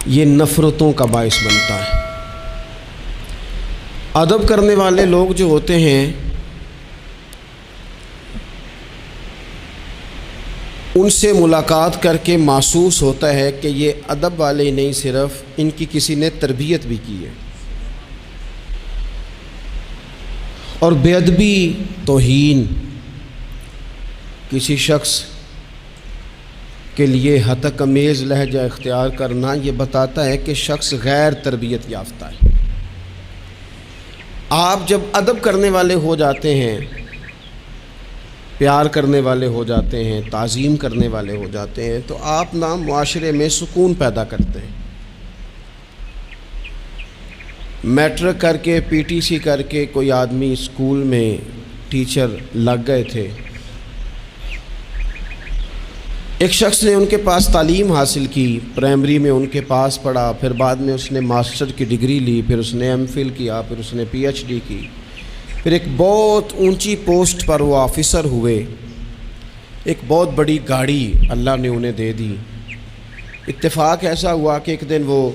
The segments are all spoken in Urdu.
یہ نفرتوں کا باعث بنتا ہے۔ ادب کرنے والے لوگ جو ہوتے ہیں ان سے ملاقات کر کے محسوس ہوتا ہے کہ یہ ادب والے نہیں، صرف ان کی کسی نے تربیت بھی کی ہے۔ اور بے ادبی، توہین کسی شخص کے لیے ہتک امیز لہجہ اختیار کرنا یہ بتاتا ہے کہ شخص غیر تربیت یافتہ ہے۔ آپ جب ادب کرنے والے ہو جاتے ہیں، پیار کرنے والے ہو جاتے ہیں، تعظیم کرنے والے ہو جاتے ہیں، تو آپ نا معاشرے میں سکون پیدا کرتے ہیں۔ میٹرک کر کے، پی ٹی سی کر کے کوئی آدمی اسکول میں ٹیچر لگ گئے تھے، ایک شخص نے ان کے پاس تعلیم حاصل کی، پرائمری میں ان کے پاس پڑھا، پھر بعد میں اس نے ماسٹر کی ڈگری لی، پھر اس نے ایم فل کیا، پھر اس نے پی ایچ ڈی کی، پھر ایک بہت اونچی پوسٹ پر وہ آفیسر ہوئے، ایک بہت بڑی گاڑی اللہ نے انہیں دے دی۔ اتفاق ایسا ہوا کہ ایک دن وہ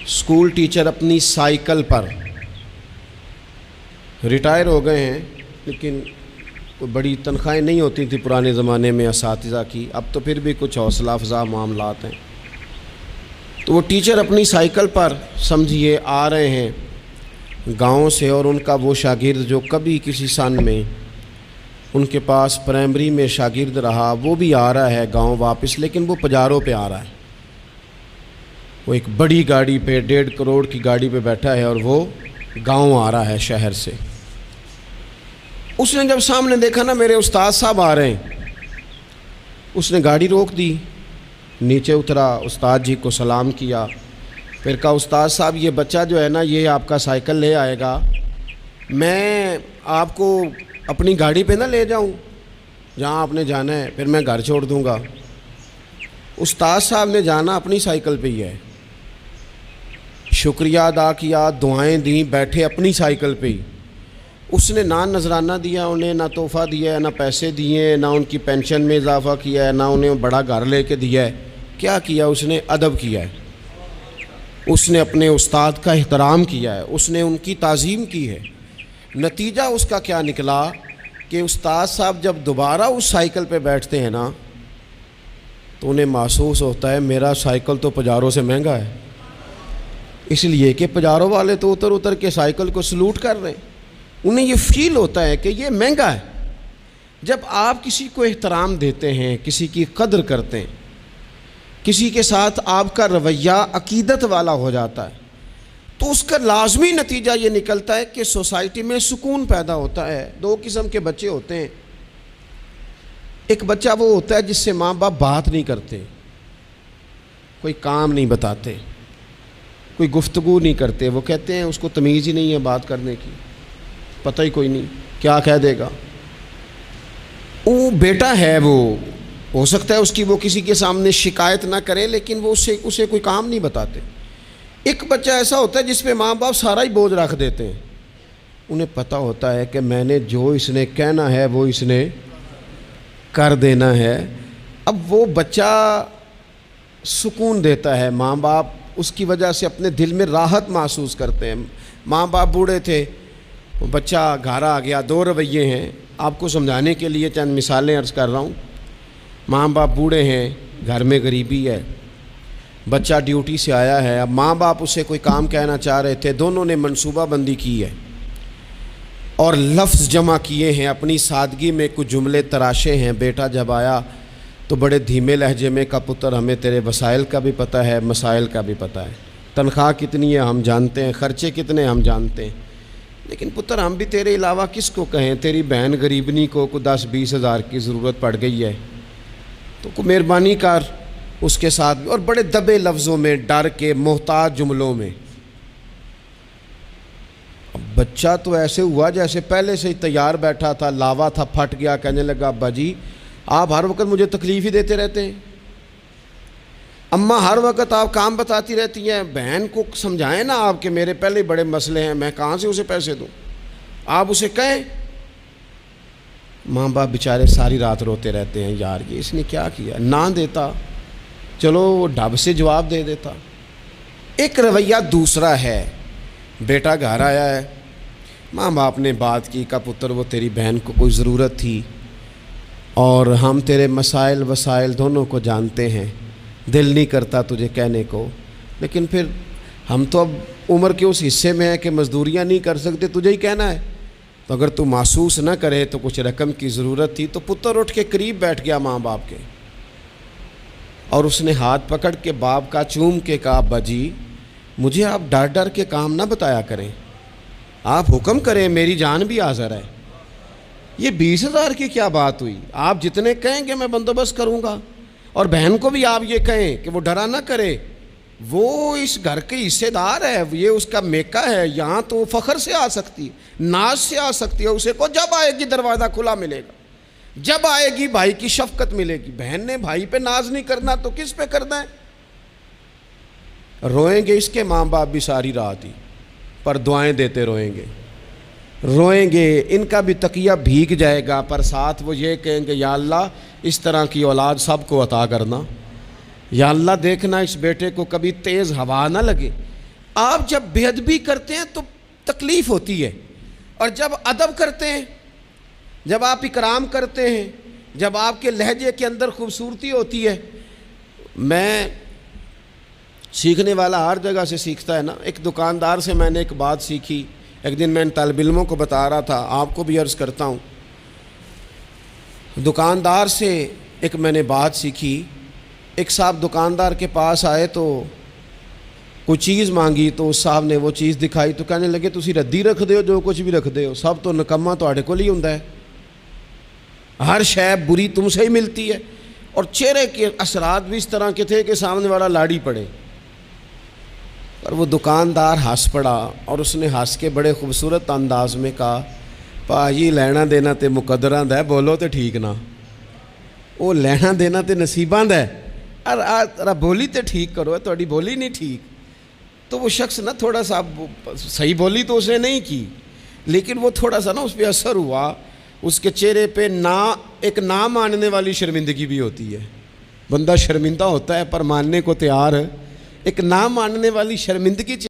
اسکول ٹیچر اپنی سائیکل پر، ریٹائر ہو گئے ہیں لیکن کوئی بڑی تنخواہیں نہیں ہوتی تھی پرانے زمانے میں اساتذہ کی، اب تو پھر بھی کچھ حوصلہ افزا معاملات ہیں۔ تو وہ ٹیچر اپنی سائیکل پر سمجھیے آ رہے ہیں گاؤں سے، اور ان کا وہ شاگرد جو کبھی کسی سن میں ان کے پاس پرائمری میں شاگرد رہا، وہ بھی آ رہا ہے گاؤں واپس، لیکن وہ پجاروں پہ آ رہا ہے۔ وہ ایک بڑی گاڑی پہ، 1.5 کروڑ کی گاڑی پہ بیٹھا ہے اور وہ گاؤں آ رہا ہے شہر سے۔ اس نے جب سامنے دیکھا نا میرے استاد صاحب آ رہے ہیں، اس نے گاڑی روک دی، نیچے اترا، استاد جی کو سلام کیا، پھر کہا استاد صاحب یہ بچہ جو ہے نا یہ آپ کا سائیکل لے آئے گا، میں آپ کو اپنی گاڑی پہ نہ لے جاؤں جہاں آپ نے جانا ہے، پھر میں گھر چھوڑ دوں گا۔ استاد صاحب نے جانا اپنی سائیکل پہ ہی ہے، شکریہ ادا کیا، دعائیں دیں، بیٹھے اپنی سائیکل پہ ہی۔ اس نے نہ نذرانہ دیا انہیں، نہ تحفہ دیا ہے، نہ پیسے دیے، نہ ان کی پینشن میں اضافہ کیا ہے، نہ انہیں بڑا گھر لے کے دیا ہے۔ کیا کیا اس نے؟ ادب کیا ہے۔ اس نے اپنے استاد کا احترام کیا ہے، اس نے ان کی تعظیم کی ہے۔ نتیجہ اس کا کیا نکلا کہ استاد صاحب جب دوبارہ اس سائیکل پہ بیٹھتے ہیں نا تو انہیں محسوس ہوتا ہے میرا سائیکل تو پجاروں سے مہنگا ہے، اس لیے کہ پجاروں والے تو اتر اتر کے سائیکل کو سلوٹ کر رہے ہیں، انہیں یہ فیل ہوتا ہے کہ یہ مہنگا ہے۔ جب آپ کسی کو احترام دیتے ہیں، کسی کی قدر کرتے ہیں، کسی کے ساتھ آپ کا رویہ عقیدت والا ہو جاتا ہے، تو اس کا لازمی نتیجہ یہ نکلتا ہے کہ سوسائٹی میں سکون پیدا ہوتا ہے۔ دو قسم کے بچے ہوتے ہیں، ایک بچہ وہ ہوتا ہے جس سے ماں باپ بات نہیں کرتے، کوئی کام نہیں بتاتے، کوئی گفتگو نہیں کرتے، وہ کہتے ہیں اس کو تمیز ہی نہیں ہے بات کرنے کی، پتہ ہی کوئی نہیں کیا کہہ دے گا۔ وہ بیٹا ہے، وہ ہو سکتا ہے اس کی وہ کسی کے سامنے شکایت نہ کرے لیکن وہ اسے کوئی کام نہیں بتاتے۔ ایک بچہ ایسا ہوتا ہے جس پہ ماں باپ سارا ہی بوجھ رکھ دیتے ہیں، انہیں پتہ ہوتا ہے کہ میں نے جو اس نے کہنا ہے وہ اس نے کر دینا ہے۔ اب وہ بچہ سکون دیتا ہے، ماں باپ اس کی وجہ سے اپنے دل میں راحت محسوس کرتے ہیں۔ ماں باپ بوڑھے تھے، وہ بچہ گھر آ گیا، دو رویے ہیں، آپ کو سمجھانے کے لیے چند مثالیں عرض کر رہا ہوں۔ ماں باپ بوڑھے ہیں، گھر میں غریبی ہے، بچہ ڈیوٹی سے آیا ہے، اب ماں باپ اسے کوئی کام کہنا چاہ رہے تھے، دونوں نے منصوبہ بندی کی ہے اور لفظ جمع کیے ہیں، اپنی سادگی میں کچھ جملے تراشے ہیں۔ بیٹا جب آیا تو بڑے دھیمے لہجے میں کہا پتر ہمیں تیرے وسائل کا بھی پتہ ہے، مسائل کا بھی پتہ ہے، تنخواہ کتنی ہے ہم جانتے ہیں، خرچے کتنے ہم جانتے ہیں، لیکن پتر ہم بھی تیرے علاوہ کس کو کہیں، تیری بہن غریبنی کو 10-20 ہزار کی ضرورت پڑ گئی ہے تو کوئی مہربانی کر اس کے ساتھ بھی، اور بڑے دبے لفظوں میں، ڈر کے، محتاط جملوں میں۔ اب بچہ تو ایسے ہوا جیسے پہلے سے ہی تیار بیٹھا تھا، لاوا تھا، پھٹ گیا، کہنے لگا ابا جی آپ ہر وقت مجھے تکلیف ہی دیتے رہتے ہیں، اماں ہر وقت آپ کام بتاتی رہتی ہیں، بہن کو سمجھائیں نا آپ کہ میرے پہلے بڑے مسئلے ہیں، میں کہاں سے اسے پیسے دوں، آپ اسے کہیں۔ ماں باپ بیچارے ساری رات روتے رہتے ہیں، یار یہ اس نے کیا کیا، نہ دیتا چلو وہ ڈب سے جواب دے دیتا۔ ایک رویہ دوسرا ہے، بیٹا گھر آیا ہے، ماں باپ نے بات کی، کہا پتر وہ تیری بہن کو کوئی ضرورت تھی اور ہم تیرے مسائل وسائل دونوں کو جانتے ہیں، دل نہیں کرتا تجھے کہنے کو، لیکن پھر ہم تو اب عمر کے اس حصے میں ہیں کہ مزدوریاں نہیں کر سکتے، تجھے ہی کہنا ہے، تو اگر تو محسوس نہ کرے تو کچھ رقم کی ضرورت تھی۔ تو پتر اٹھ کے قریب بیٹھ گیا ماں باپ کے، اور اس نے ہاتھ پکڑ کے باپ کا چوم کے کہا ابا جی مجھے آپ ڈر ڈر کے کام نہ بتایا کریں، آپ حکم کریں، میری جان بھی حاضر ہے۔ یہ 20,000 کی کیا بات ہوئی، آپ جتنے کہیں گے میں بندوبست کروں گا، اور بہن کو بھی آپ یہ کہیں کہ وہ ڈرا نہ کرے، وہ اس گھر کے حصے دار ہے، یہ اس کا میکا ہے، یہاں تو وہ فخر سے آ سکتی ہے، ناز سے آ سکتی ہے، اسے کو جب آئے گی دروازہ کھلا ملے گا، جب آئے گی بھائی کی شفقت ملے گی۔ بہن نے بھائی پہ ناز نہیں کرنا تو کس پہ کرنا ہے؟ روئیں گے اس کے ماں باپ بھی ساری رات ہی، پر دعائیں دیتے روئیں گے، روئیں گے، ان کا بھی تقیہ بھیگ جائے گا، پر ساتھ وہ یہ کہیں گے یا اللہ اس طرح کی اولاد سب کو عطا کرنا، یا اللہ دیکھنا اس بیٹے کو کبھی تیز ہوا نہ لگے۔ آپ جب بے ادبی کرتے ہیں تو تکلیف ہوتی ہے، اور جب ادب کرتے ہیں، جب آپ اکرام کرتے ہیں، جب آپ کے لہجے کے اندر خوبصورتی ہوتی ہے۔ میں سیکھنے والا ہر جگہ سے سیکھتا ہے نا، ایک دکاندار سے میں نے ایک بات سیکھی، ایک دن میں ان طالب علموں کو بتا رہا تھا، آپ کو بھی عرض کرتا ہوں۔ دکاندار سے ایک میں نے بات سیکھی، ایک صاحب دکاندار کے پاس آئے تو کوئی چیز مانگی، تو اس صاحب نے وہ چیز دکھائی تو کہنے لگے تسی ردی رکھ دے ہو، جو کچھ بھی رکھ دے ہو، سب تو نکما تواڈے کول ہی ہوندا ہے، ہر شے بری تم سے ہی ملتی ہے۔ اور چہرے کے اثرات بھی اس طرح کے تھے کہ سامنے والا لاڑی پڑے، پر وہ دکاندار ہنس پڑا، اور اس نے ہنس کے بڑے خوبصورت انداز میں کہا پاجی لینا دینا تے مقدراں دا ہے، بولو تے ٹھیک نہ، وہ لینا دینا تے نصیباں دا ہے، ار بولی تے ٹھیک کرو، تہاڈی بولی نہیں ٹھیک۔ تو وہ شخص نا تھوڑا سا صحیح بولی تو اس نے نہیں کی، لیکن وہ تھوڑا سا نا اس پہ اثر ہوا، اس کے چہرے پہ ایک نہ ماننے والی شرمندگی بھی ہوتی ہے، بندہ شرمندہ ہوتا ہے پر ماننے کو تیار ہے، ایک نہ ماننے والی شرمندگی